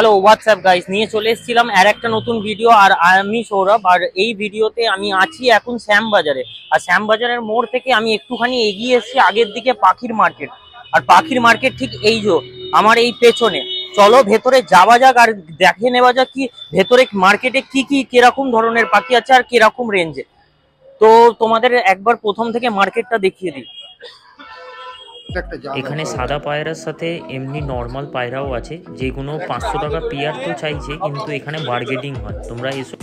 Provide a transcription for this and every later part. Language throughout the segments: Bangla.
হ্যালো হোয়াটসঅ্যাপ গাইস, নিয়ে চলে এসেছিলাম আর একটা নতুন ভিডিও। আর আমি সৌরভ, আর এই ভিডিওতে আমি আছি এখন শ্যামবাজারে। আর শ্যামবাজারের মোড় থেকে আমি একটুখানি এগিয়ে এসেছি আগের দিকে পাখির মার্কেট। আর পাখির মার্কেট ঠিক এই যে আমার এই পেছনে। চলো ভেতরে যাওয়া যাক আর দেখে নেওয়া যাক কি ভেতরে মার্কেটে কি কি কিরকম ধরনের পাখি আছে আর কিরকম রেঞ্জে। তো তোমাদের একবার প্রথম থেকে মার্কেটটা দেখিয়ে দিই। এখানে সাদা পায়রার সাথে এমনি নর্মাল পায়রাও আছে, যেগুলো 500 টাকা পেয়ার তো চাইছে, কিন্তু এখানে বার্গেনিং হয়। তোমরা এসো।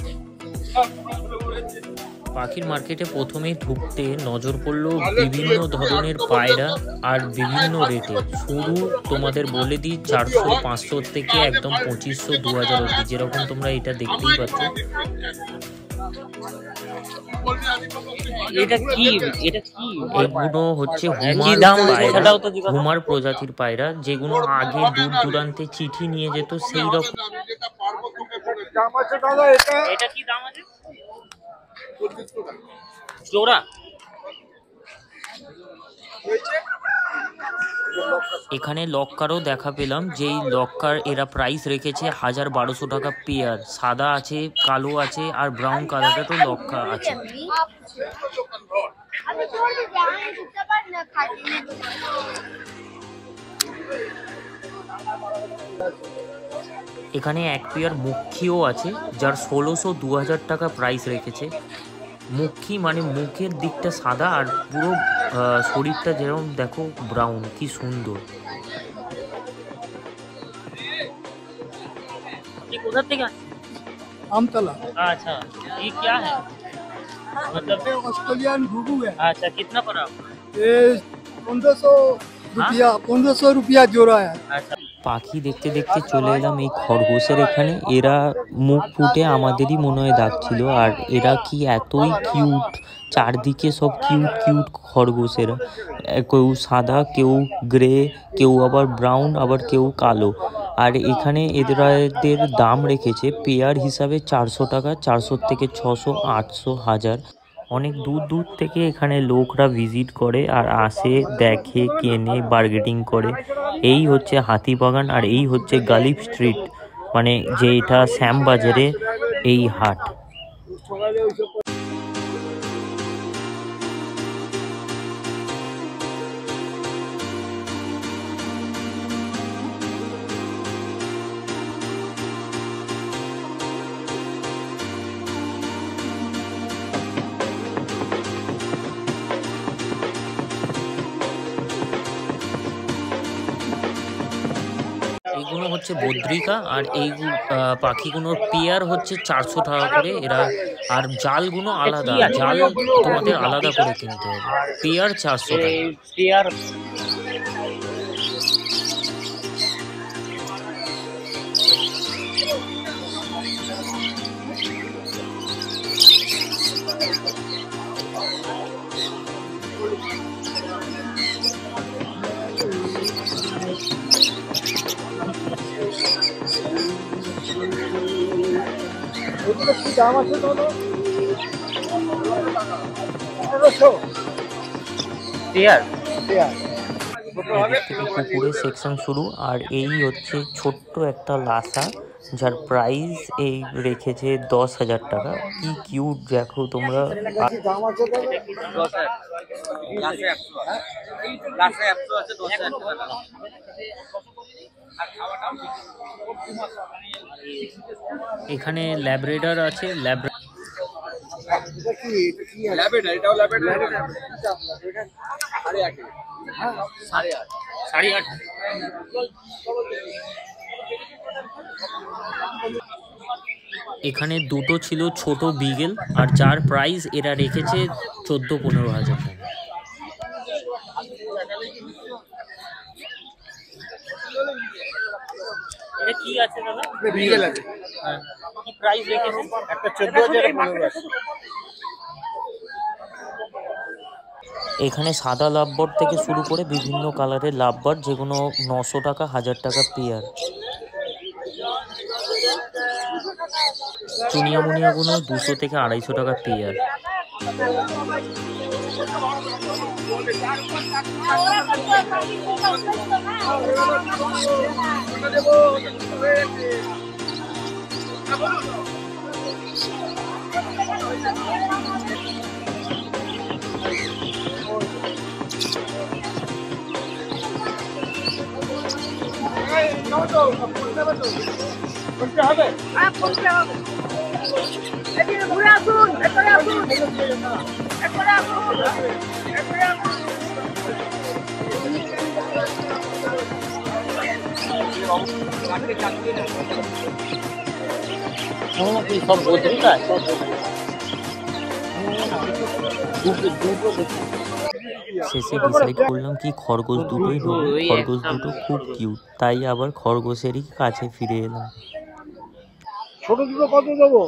পাখির মার্কেটে প্রথমেই ঢুকতে নজর পড়লো বিভিন্ন ধরনের পায়রা আর বিভিন্ন রেটে। শুরু তোমাদের বলে দিই 400-500 থেকে একদম 2500-2000 অব্দি, যেরকম তোমরা এটা দেখতেই পাচ্ছ। এগুলো হচ্ছে হুমার প্রজাতির পায়রা, যেগুলো আগে দূর দূরান্তে চিঠি নিয়ে যেত, সেই রকম। এখানে লক্কারও দেখা পেলাম, যেই লক্কার এরা প্রাইস রেখেছে 1000-1200 টাকা পেয়ার। সাদা আছে, কালো আছে, আর ব্রাউন কালারেরও লক্কা আছে। এখানে এক পেয়ার মুখিও আছে, যার 1600-2000 টাকা প্রাইস রেখেছে। মুখী মানে মুখের দিকটা সাদা আর পুরো শরীরটা যেরকম দেখো ব্রাউন, কি সুন্দর। उधर से क्या? आमतला। अच्छा, ये क्या है? मतलब ऑस्ट्रेलियन घुघू है। अच्छा, कितना पड़ा? ये 1500 रुपया जोड़ा है। अच्छा। পাখি দেখতে দেখতে চলে এলাম এই খরগোশের এখানে। এরা মুখ ফুটে আমাদেরই মনে হয় ডাকছিল, আর এরা কি এতই কিউট, চারদিকে সব কিউট কিউট খরগোশেরা। কেউ সাদা, কেউ গ্রে, কেউ আবার ব্রাউন, আবার কেউ কালো। আর এখানে এদের দাম রেখেছে পেয়ার হিসাবে 400 টাকা, 400 থেকে 600, 800, 1000। অনেক দূর দূর থেকে এখানে লোকরা ভিজিট করে আর আসে, দেখে, কেনে, বার্গেনিং করে। এই হচ্ছে হাতিবাগান, আর এই হচ্ছে গালিব স্ট্রিট, মানে যে এটা শ্যামবাজারে এই হাট। এইগুলো হচ্ছে বদ্রিকা, আর এই পাখিগুলোর পেয়ার হচ্ছে 400 টাকা করে এরা। আর জালগুলো আলাদা, জাল তোমাদের আলাদা করে কিনতে হবে। পেয়ার 400 টাকা পেয়ার। পুকুরের সেকশন শুরু, আর এই হচ্ছে ছোট্ট একটা লাসা, যার প্রাইস এই রেখেছে 10,000 টাকা। কি কিউট দেখো তোমরা। এখানে ল্যাব্রেডর আছে, এখানে দুটো ছিল ছোট বিগেল, আর যার প্রাইস এরা রেখেছে 14-15 হাজার টাকা। এটা কি আছে দাদা? বিগেল আছে। হ্যাঁ, কি প্রাইস রেখেছে? একটা 14,000। এখানে সাদা লাভবার্ড থেকে শুরু করে বিভিন্ন কালারের লাভবার্ড, যেগুলো 900 টাকা, 1000 টাকা পেয়ার। চুনিয়া মুনিয়াগুলো 200 থেকে 250 টাকা পেয়ার। সব বদলিটা শেষে ডিসাইড করলাম কি খরগোশ দুটোই নেবো। খরগোশ দুটো খুব কিউট, তাই আবার খরগোশেরই কাছে ফিরে এলাম। ছোট দুটো কত দেবো?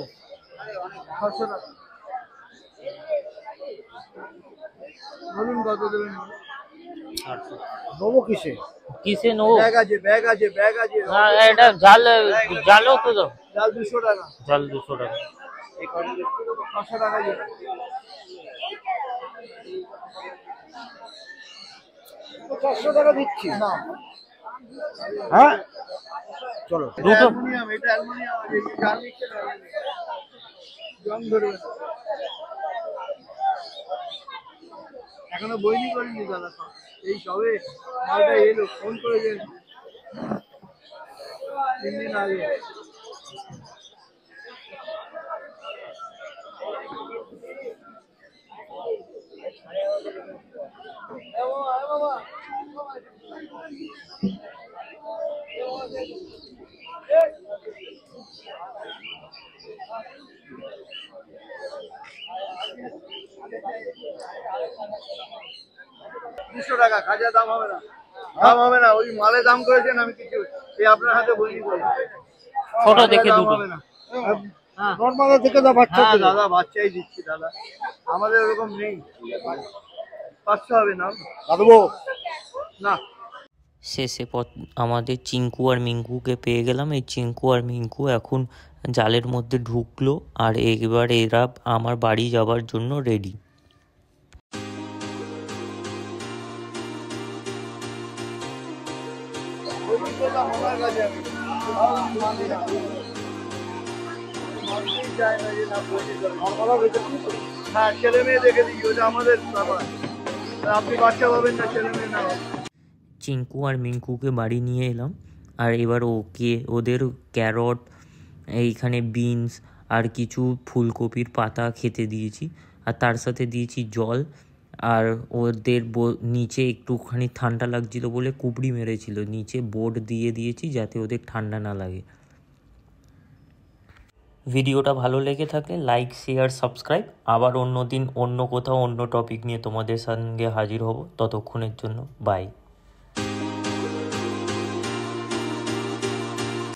500 টাকা। বলুন কত দেবেন? নেবো কিসে? কিসে নেবো? ব্যাগ আছে, ব্যাগ আছে, ব্যাগ আছে। হ্যাঁ, এটা জালও তো দাও। জাল 200 টাকা। জাল 200 টাকা। 500 টাকা দিয়ে। 400 টাকা দিচ্ছি না। হ্যাঁ চলো। দুটো অ্যালুমিনিয়াম, এটা অ্যালুমিনিয়াম আছে, জাল নিচ্ছে না, জং ধরবে না। এখনো বইনি করিনি দাদা, এই সবে মালটা এলো, ফোন করে যে 3 দিন আগে। টাকা খাজা দাম হবে না, দাম হবে না, ওই মালে দাম করেছেন আমি কিছু এই আপনার হাতে বইনি করবো। ছোট দেখে দুটো হবে না, নরমাল থেকে দা বাচ্চা। দাদা বাচ্চাই দিচ্ছি দাদা, আমাদের ওরকম নেই। 500 হবে না দেবো না। শেষে আমাদের চিঙ্কু আর মিঙ্কুকে পেয়ে গেলাম। এই চিঙ্কু আর মিঙ্কু এখন জালের মধ্যে ঢুকলো আর এবার এরা আমার বাড়ি যাওয়ার জন্য রেডি। হ্যাঁ, ছেলে মেয়ে দেখে দিই, ওটা আমাদের ব্যাপার। আপনি বাচ্চা পাবেন না, ছেলে মেয়ে না। চিঙ্কু আর মিঙ্কুকে বাড়ি নিয়ে এলাম আর এবার ওদের ক্যারট, এইখানে বিনস আর কিছু ফুলকপির পাতা খেতে দিয়েছি আর তার সাথে দিয়েছি জল। আর ওদের নিচে একটুখানি ঠান্ডা লাগছিল বলে কুবড়ি মেরেছিল, নিচে বোর্ড দিয়ে দিয়েছি যাতে ওদের ঠান্ডা না লাগে। ভিডিওটা ভালো লেগে থাকলে লাইক, শেয়ার, সাবস্ক্রাইব। আবার অন্য দিন অন্য কোথাও অন্য টপিক নিয়ে তোমাদের সঙ্গে হাজির হব। ততক্ষণের জন্য বাই।